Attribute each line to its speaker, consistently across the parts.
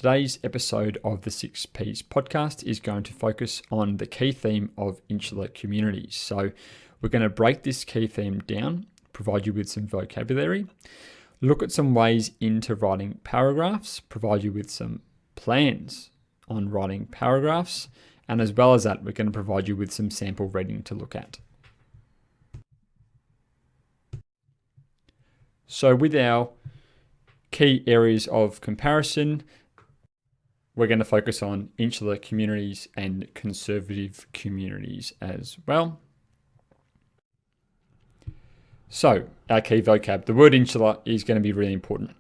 Speaker 1: today's episode of the 6Ps podcast is going to focus on the key theme of insular communities. So we're going to break this key theme down, provide you with some vocabulary, look at some ways into writing paragraphs, provide you with some plans on writing paragraphs, and as well as that, we're going to provide you with some sample reading to look at. So with our key areas of comparison, we're going to focus on insular communities and conservative communities as well. So our key vocab, the word insular is going to be really important.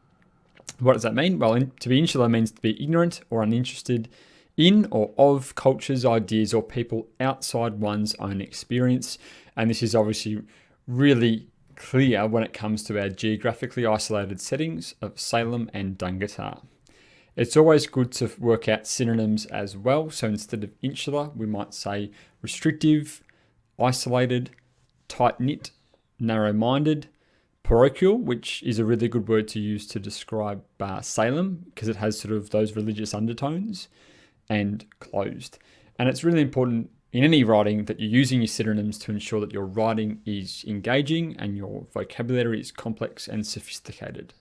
Speaker 1: What does that mean? Well, to be insular means to be ignorant or uninterested in or of cultures, ideas, or people outside one's own experience. And this is obviously really clear when it comes to our geographically isolated settings of Salem and Dungatar. It's always good to work out synonyms as well. So instead of insular, we might say restrictive, isolated, tight-knit, narrow-minded, parochial, which is a really good word to use to describe Salem because it has sort of those religious undertones, and closed. And it's really important in any writing that you're using your synonyms to ensure that your writing is engaging and your vocabulary is complex and sophisticated.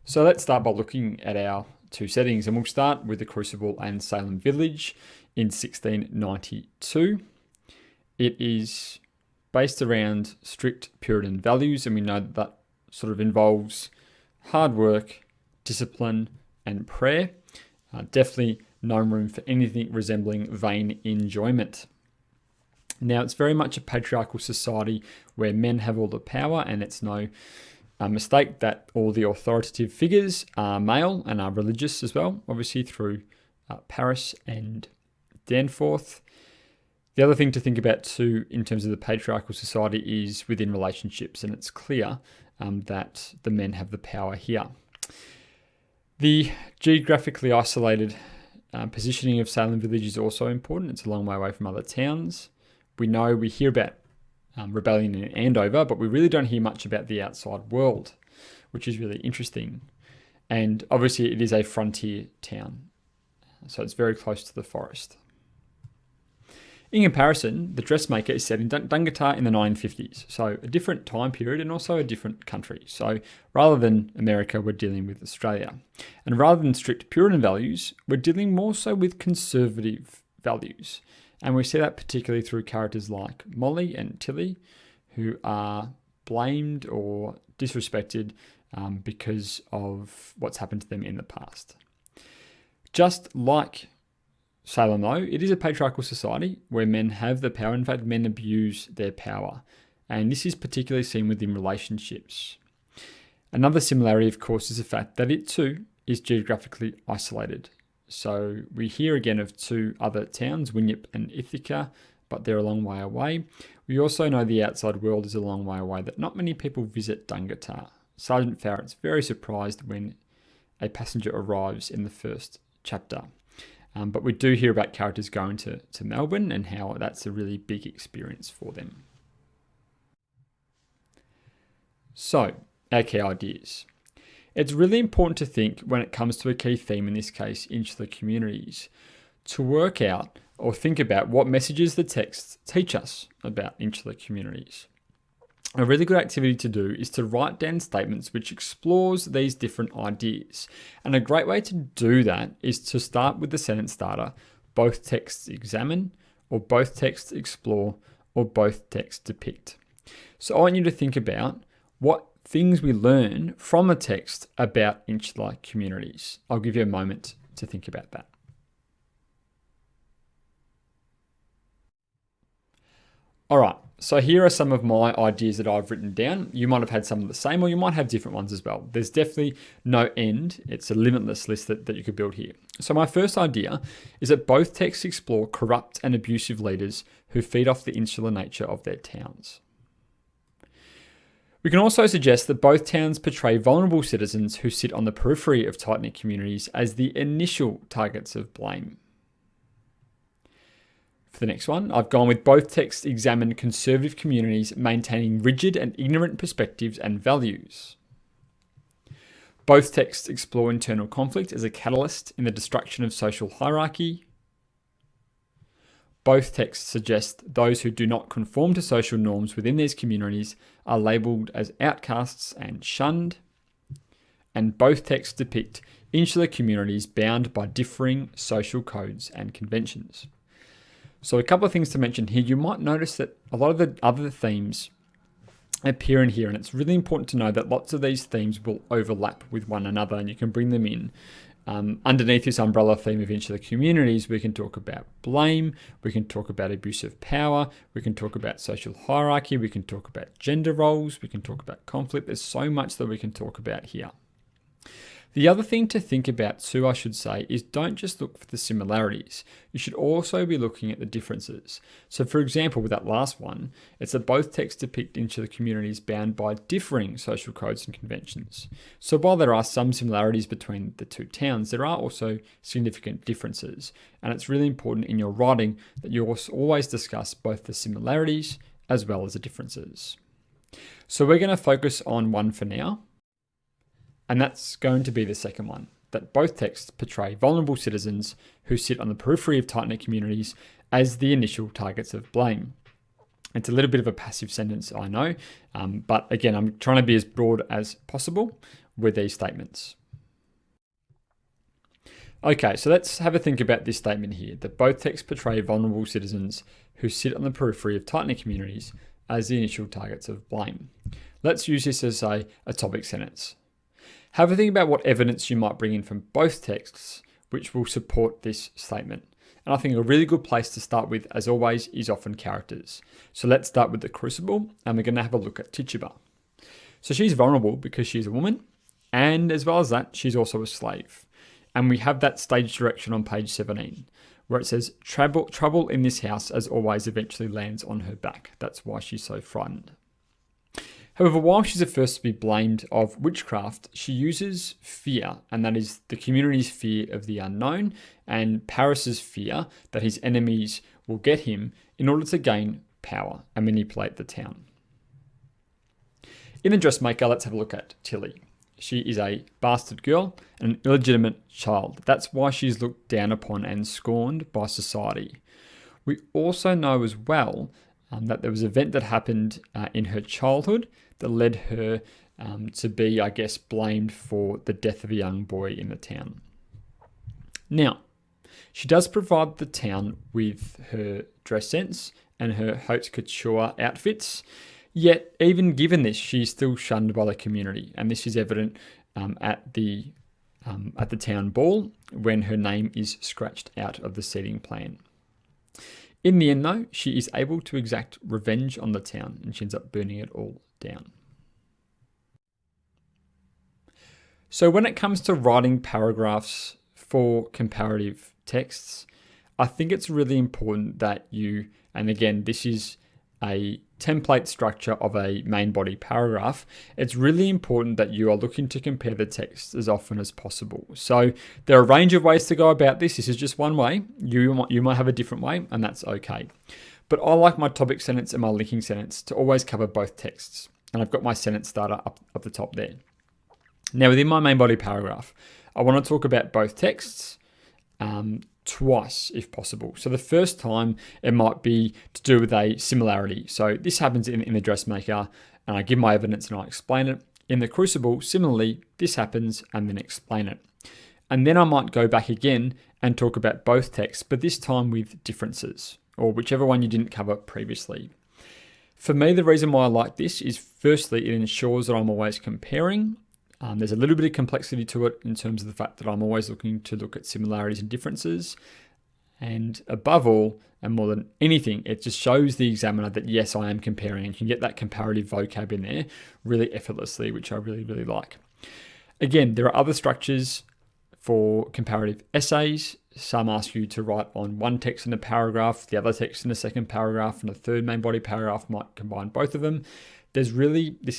Speaker 1: So let's start by looking at our two settings, and we'll start with the Crucible and Salem Village in 1692. It is based around strict Puritan values, and we know that that sort of involves hard work, discipline, and prayer. Definitely no room for anything resembling vain enjoyment. Now, it's very much a patriarchal society where men have all the power, and it's no mistake that all the authoritative figures are male and are religious as well, obviously through Paris and Danforth. The other thing to think about too in terms of the patriarchal society is within relationships, and it's clear that the men have the power here. The geographically isolated positioning of Salem Village is also important. It's a long way away from other towns. We hear about rebellion in Andover, but we really don't hear much about the outside world, which is really interesting. And obviously it is a frontier town, so it's very close to the forest. In comparison, The Dressmaker is set in Dungatar in the 1950s, so a different time period and also a different country. So rather than America, we're dealing with Australia. And rather than strict Puritan values, we're dealing more so with conservative values. And we see that particularly through characters like Molly and Tilly, who are blamed or disrespected because of what's happened to them in the past. Just like Salem, though, it is a patriarchal society where men have the power. In fact, men abuse their power. And this is particularly seen within relationships. Another similarity, of course, is the fact that it too is geographically isolated. So we hear again of two other towns, Winyip and Ithaca, but they're a long way away. We also know the outside world is a long way away, that not many people visit Dungatar. Sergeant Farrett's very surprised when a passenger arrives in the first chapter. But we do hear about characters going to Melbourne and how that's a really big experience for them. So, our key ideas. It's really important to think when it comes to a key theme, in this case, insular communities, to work out or think about what messages the texts teach us about insular communities. A really good activity to do is to write down statements which explores these different ideas. And a great way to do that is to start with the sentence starter, both texts examine, or both texts explore, or both texts depict. So I want you to think about what things we learn from a text about insular communities. I'll give you a moment to think about that. All right, so here are some of my ideas that I've written down. You might have had some of the same, or you might have different ones as well. There's definitely no end. It's a limitless list that you could build here. So my first idea is that both texts explore corrupt and abusive leaders who feed off the insular nature of their towns. We can also suggest that both towns portray vulnerable citizens who sit on the periphery of tight-knit communities as the initial targets of blame. For the next one, I've gone with both texts examine conservative communities maintaining rigid and ignorant perspectives and values. Both texts explore internal conflict as a catalyst in the destruction of social hierarchy. Both texts suggest those who do not conform to social norms within these communities are labelled as outcasts and shunned. And both texts depict insular communities bound by differing social codes and conventions. So a couple of things to mention here. You might notice that a lot of the other themes appear in here, and it's really important to know that lots of these themes will overlap with one another, and you can bring them in. Underneath this umbrella theme of insular communities, we can talk about blame, we can talk about abusive power, we can talk about social hierarchy, we can talk about gender roles, we can talk about conflict. There's so much that we can talk about here. The other thing to think about too, I should say, is don't just look for the similarities. You should also be looking at the differences. So for example, with that last one, it's that both texts depict insular communities bound by differing social codes and conventions. So while there are some similarities between the two towns, there are also significant differences. And it's really important in your writing that you always discuss both the similarities as well as the differences. So we're going to focus on one for now. And that's going to be the second one, that both texts portray vulnerable citizens who sit on the periphery of tight-knit communities as the initial targets of blame. It's a little bit of a passive sentence, I know, but again, I'm trying to be as broad as possible with these statements. Okay, so let's have a think about this statement here, that both texts portray vulnerable citizens who sit on the periphery of tight-knit communities as the initial targets of blame. Let's use this as a topic sentence. Have a think about what evidence you might bring in from both texts which will support this statement. And I think a really good place to start with, as always, is often characters. So let's start with the Crucible, and we're going to have a look at Tituba. So she's vulnerable because she's a woman, and as well as that, she's also a slave. And we have that stage direction on page 17, where it says, trouble in this house, as always, eventually lands on her back. That's why she's so frightened. However, while she's the first to be blamed of witchcraft, she uses fear, and that is the community's fear of the unknown and Paris's fear that his enemies will get him in order to gain power and manipulate the town. In The Dressmaker, let's have a look at Tilly. She is a bastard girl and an illegitimate child. That's why she's looked down upon and scorned by society. We also know as well that there was an event that happened in her childhood that led her to be, I guess, blamed for the death of a young boy in the town. Now, she does provide the town with her dress sense and her haute couture outfits, yet even given this, she's still shunned by the community, and this is evident at the town ball when her name is scratched out of the seating plan. In the end, though, she is able to exact revenge on the town, and she ends up burning it all down. So when it comes to writing paragraphs for comparative texts, I think it's really important that you, and again, this is a template structure of a main body paragraph, it's really important that you are looking to compare the text as often as possible. So there are a range of ways to go about this. This is just one way. You might have a different way, and that's okay. But I like my topic sentence and my linking sentence to always cover both texts. And I've got my sentence starter up the top there. Now within my main body paragraph, I want to talk about both texts twice if possible. So the first time it might be to do with a similarity. So this happens in The Dressmaker, and I give my evidence and I explain it. In the Crucible, similarly, this happens and then explain it. And then I might go back again and talk about both texts, but this time with differences, or whichever one you didn't cover previously. For me, the reason why I like this is firstly, it ensures that I'm always comparing. There's a little bit of complexity to it in terms of the fact that I'm always looking to look at similarities and differences. And above all, and more than anything, it just shows the examiner that yes, I am comparing, and you can get that comparative vocab in there really effortlessly, which I really, really like. Again, there are other structures for comparative essays. Some ask you to write on one text in a paragraph, the other text in a second paragraph, and a third main body paragraph might combine both of them. This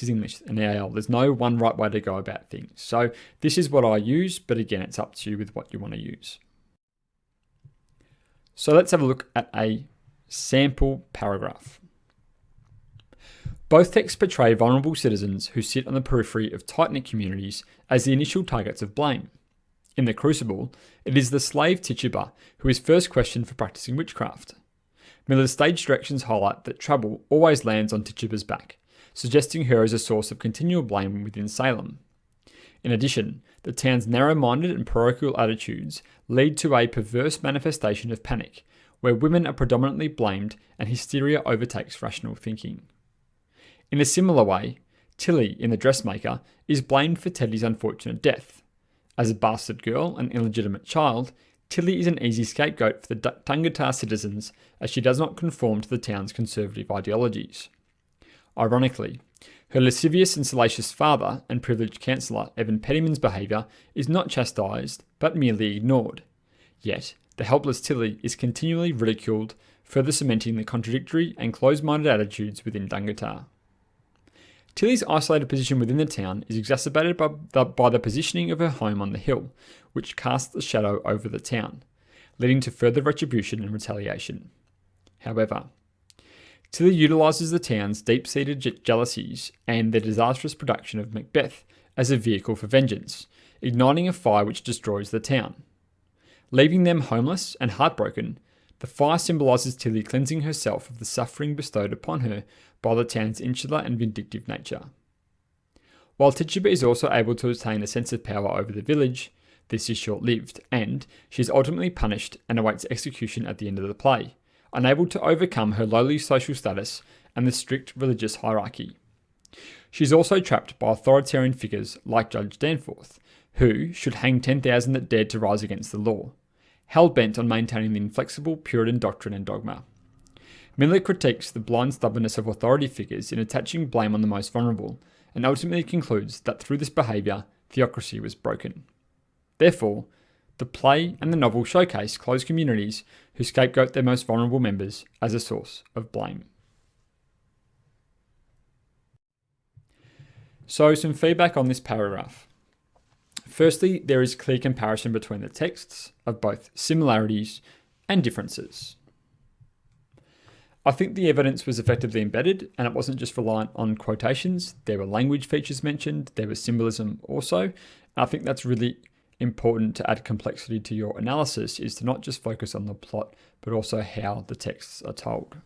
Speaker 1: is English and EAL. There's no one right way to go about things. So this is what I use, but again, it's up to you with what you want to use. So let's have a look at a sample paragraph. Both texts portray vulnerable citizens who sit on the periphery of tight-knit communities as the initial targets of blame. In the Crucible, it is the slave Tituba who is first questioned for practicing witchcraft. Miller's stage directions highlight that trouble always lands on Tituba's back, suggesting her as a source of continual blame within Salem. In addition, the town's narrow-minded and parochial attitudes lead to a perverse manifestation of panic, where women are predominantly blamed and hysteria overtakes rational thinking. In a similar way, Tilly in The Dressmaker is blamed for Teddy's unfortunate death. As a bastard girl and illegitimate child, Tilly is an easy scapegoat for the Dungata citizens as she does not conform to the town's conservative ideologies. Ironically, her lascivious and salacious father and privileged councillor Evan Pettyman's behaviour is not chastised but merely ignored. Yet, the helpless Tilly is continually ridiculed, further cementing the contradictory and closed-minded attitudes within Dungata. Tilly's isolated position within the town is exacerbated by the positioning of her home on the hill, which casts a shadow over the town, leading to further retribution and retaliation. However, Tilly utilises the town's deep-seated jealousies and the disastrous production of Macbeth as a vehicle for vengeance, igniting a fire which destroys the town. Leaving them homeless and heartbroken, the fire symbolises Tilly cleansing herself of the suffering bestowed upon her by the town's insular and vindictive nature. While Tituba is also able to attain a sense of power over the village, this is short-lived, and she is ultimately punished and awaits execution at the end of the play, unable to overcome her lowly social status and the strict religious hierarchy. She is also trapped by authoritarian figures like Judge Danforth, who should hang 10,000 that dared to rise against the law, hell-bent on maintaining the inflexible Puritan doctrine and dogma. Miller critiques the blind stubbornness of authority figures in attaching blame on the most vulnerable, and ultimately concludes that through this behaviour, theocracy was broken. Therefore, the play and the novel showcase closed communities who scapegoat their most vulnerable members as a source of blame. So, some feedback on this paragraph. Firstly, there is clear comparison between the texts of both similarities and differences. I think the evidence was effectively embedded and it wasn't just reliant on quotations. There were language features mentioned, there was symbolism also. I think that's really important to add complexity to your analysis, is to not just focus on the plot, but also how the texts are told.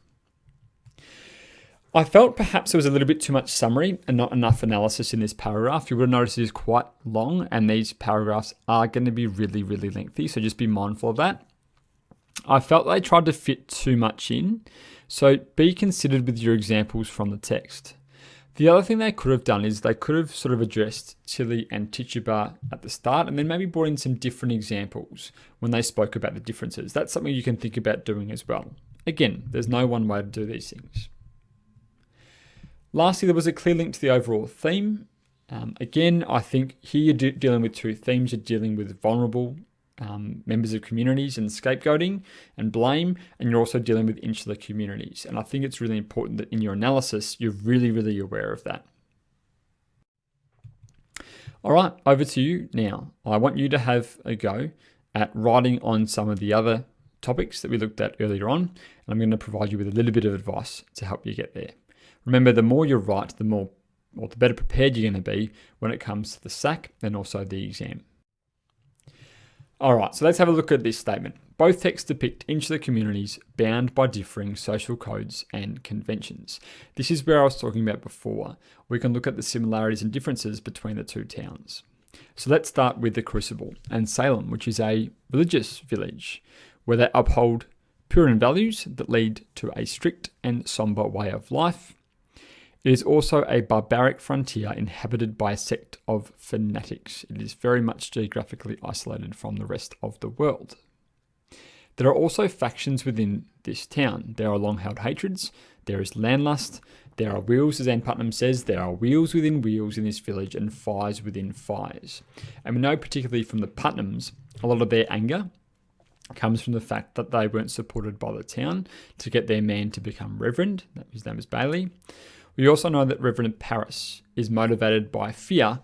Speaker 1: I felt perhaps there was a little bit too much summary and not enough analysis in this paragraph. You would have noticed it is quite long and these paragraphs are going to be really, really lengthy, so just be mindful of that. I felt they tried to fit too much in, so be considered with your examples from the text. The other thing they could have done is they could have sort of addressed Tilly and Tituba at the start and then maybe brought in some different examples when they spoke about the differences. That's something you can think about doing as well. Again, there's no one way to do these things. Lastly, there was a clear link to the overall theme. Again, I think here you're dealing with two themes. You're dealing with vulnerable members of communities and scapegoating and blame, and you're also dealing with insular communities. And I think it's really important that in your analysis, you're really, really aware of that. All right, over to you now. I want you to have a go at writing on some of the other topics that we looked at earlier on, and I'm going to provide you with a little bit of advice to help you get there. Remember, the more you write, the better prepared you're going to be when it comes to the SAC and also the exam. All right, so let's have a look at this statement. Both texts depict insular communities bound by differing social codes and conventions. This is where I was talking about before. We can look at the similarities and differences between the two towns. So let's start with the Crucible and Salem, which is a religious village where they uphold Puritan values that lead to a strict and somber way of life. It is also a barbaric frontier inhabited by a sect of fanatics. It is very much geographically isolated from the rest of the world. There are also factions within this town. There are long-held hatreds, there is landlust, there are wheels, as Ann Putnam says, there are wheels within wheels in this village and fires within fires. And we know particularly from the Putnams, a lot of their anger comes from the fact that they weren't supported by the town to get their man to become Reverend. His name is Bailey. We also know that Reverend Paris is motivated by fear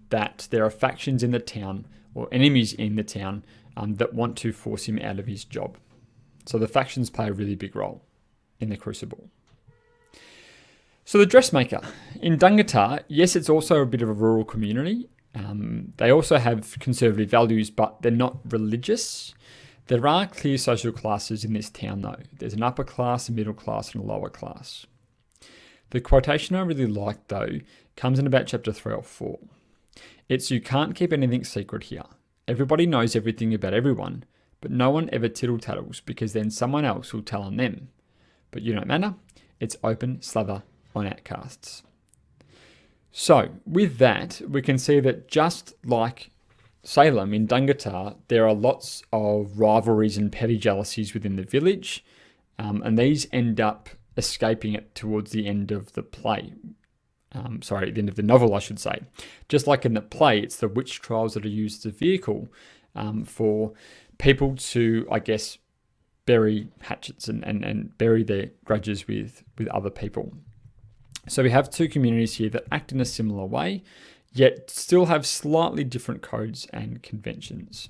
Speaker 1: that there are factions in the town or enemies in the town that want to force him out of his job. So the factions play a really big role in the Crucible. So the dressmaker in Dungatar, yes, it's also a bit of a rural community. They also have conservative values, but they're not religious. There are clear social classes in this town though. There's an upper class, a middle class, and a lower class. The quotation I really like though comes in about chapter 3 or 4. It's, "You can't keep anything secret here. Everybody knows everything about everyone, but no one ever tittle-tattles because then someone else will tell on them. But you don't matter. It's open slather on outcasts." So with that, we can see that just like Salem in Dungatar, there are lots of rivalries and petty jealousies within the village, and these end up escaping it towards the end of the play. The end of the novel, I should say. Just like in the play, it's the witch trials that are used as a vehicle for people to, I guess, bury hatchets and bury their grudges with other people. So we have two communities here that act in a similar way, yet still have slightly different codes and conventions.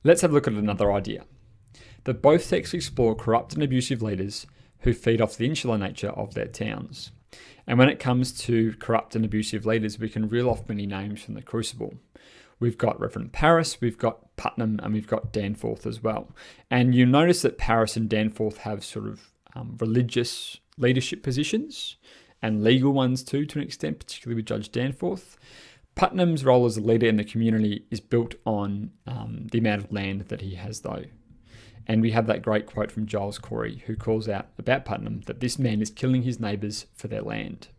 Speaker 1: Let's have a look at another idea. That both texts explore corrupt and abusive leaders who feed off the insular nature of their towns. And when it comes to corrupt and abusive leaders, we can reel off many names from the Crucible. We've got Reverend Paris, we've got Putnam, and we've got Danforth as well. And you notice that Paris and Danforth have sort of religious leadership positions and legal ones too, to an extent, particularly with Judge Danforth. Putnam's role as a leader in the community is built on the amount of land that he has though. And we have that great quote from Giles Corey, who calls out about Putnam that this man is killing his neighbours for their land.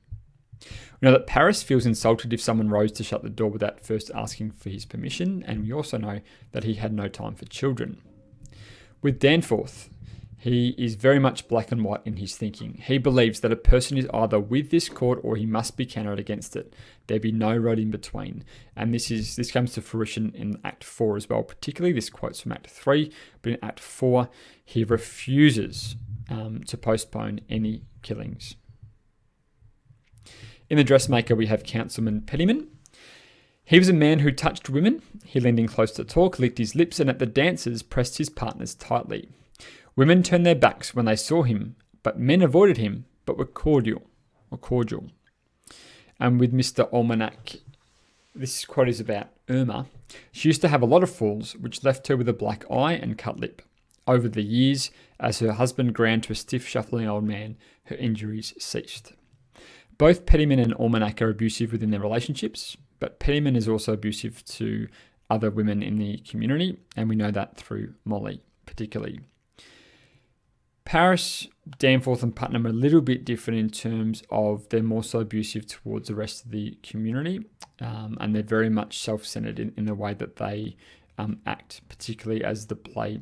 Speaker 1: We know that Paris feels insulted if someone rose to shut the door without first asking for his permission, and we also know that he had no time for children. With Danforth, he is very much black and white in his thinking. He believes that a person is either with this court or he must be counted against it. There be no road in between. And this comes to fruition in Act 4 as well. Particularly, this quote's from Act 3, but in Act 4, he refuses to postpone any killings. In The Dressmaker, we have Councilman Pettyman. He was a man who touched women. He leaned in close to talk, licked his lips, and at the dances pressed his partners tightly. Women turned their backs when they saw him, but men avoided him, but were cordial. And with Mr. Almanac, this quote is about Irma. She used to have a lot of falls, which left her with a black eye and cut lip. Over the years, as her husband ground to a stiff, shuffling old man, her injuries ceased. Both Pettyman and Almanac are abusive within their relationships, but Pettyman is also abusive to other women in the community, and we know that through Molly, particularly. Paris, Danforth and Putnam are a little bit different in terms of they're more so abusive towards the rest of the community, and they're very much self-centered in the way that they act, particularly as the play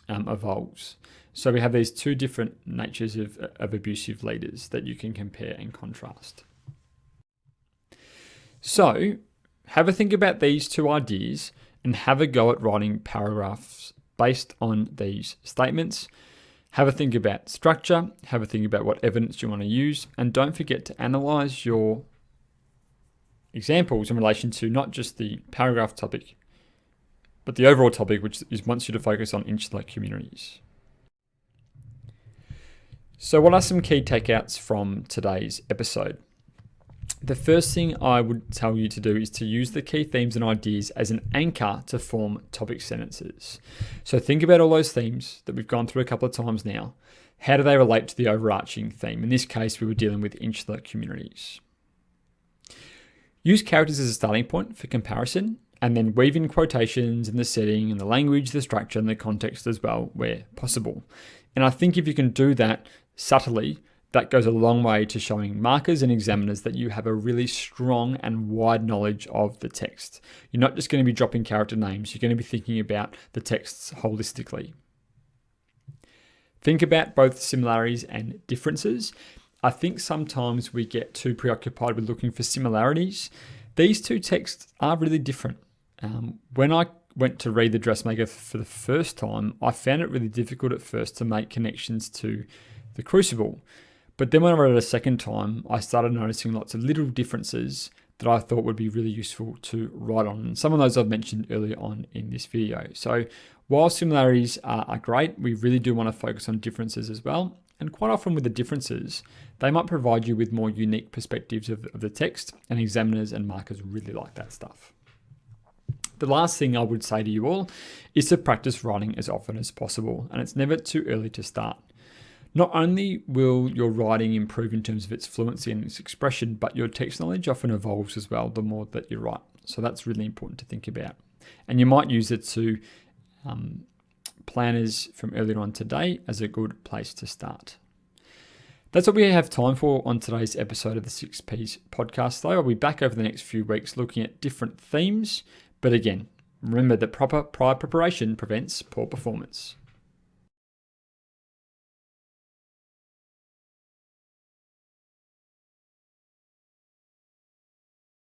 Speaker 1: evolves. So we have these two different natures of abusive leaders that you can compare and contrast. So have a think about these two ideas and have a go at writing paragraphs based on these statements. Have a think about structure, have a think about what evidence you want to use, and don't forget to analyse your examples in relation to not just the paragraph topic, but the overall topic, which wants you to focus on insular communities. So what are some key takeouts from today's episode? The first thing I would tell you to do is to use the key themes and ideas as an anchor to form topic sentences. So think about all those themes that we've gone through a couple of times now. How do they relate to the overarching theme? In this case, we were dealing with insular communities. Use characters as a starting point for comparison, and then weave in quotations and the setting and the language, the structure and the context as well where possible. And I think if you can do that subtly, that goes a long way to showing markers and examiners that you have a really strong and wide knowledge of the text. You're not just going to be dropping character names, you're going to be thinking about the texts holistically. Think about both similarities and differences. I think sometimes we get too preoccupied with looking for similarities. These two texts are really different. When I went to read The Dressmaker for the first time, I found it really difficult at first to make connections to The Crucible. But then when I read it a second time, I started noticing lots of little differences that I thought would be really useful to write on. And some of those I've mentioned earlier on in this video. So while similarities are great, we really do want to focus on differences as well. And quite often with the differences, they might provide you with more unique perspectives of the text, and examiners and markers really like that stuff. The last thing I would say to you all is to practice writing as often as possible, and it's never too early to start. Not only will your writing improve in terms of its fluency and its expression, but your text knowledge often evolves as well the more that you write. So that's really important to think about. And you might use it to planners from earlier on today as a good place to start. That's what we have time for on today's episode of the 6Ps podcast, though. I'll be back over the next few weeks looking at different themes. But again, remember that proper prior preparation prevents poor performance.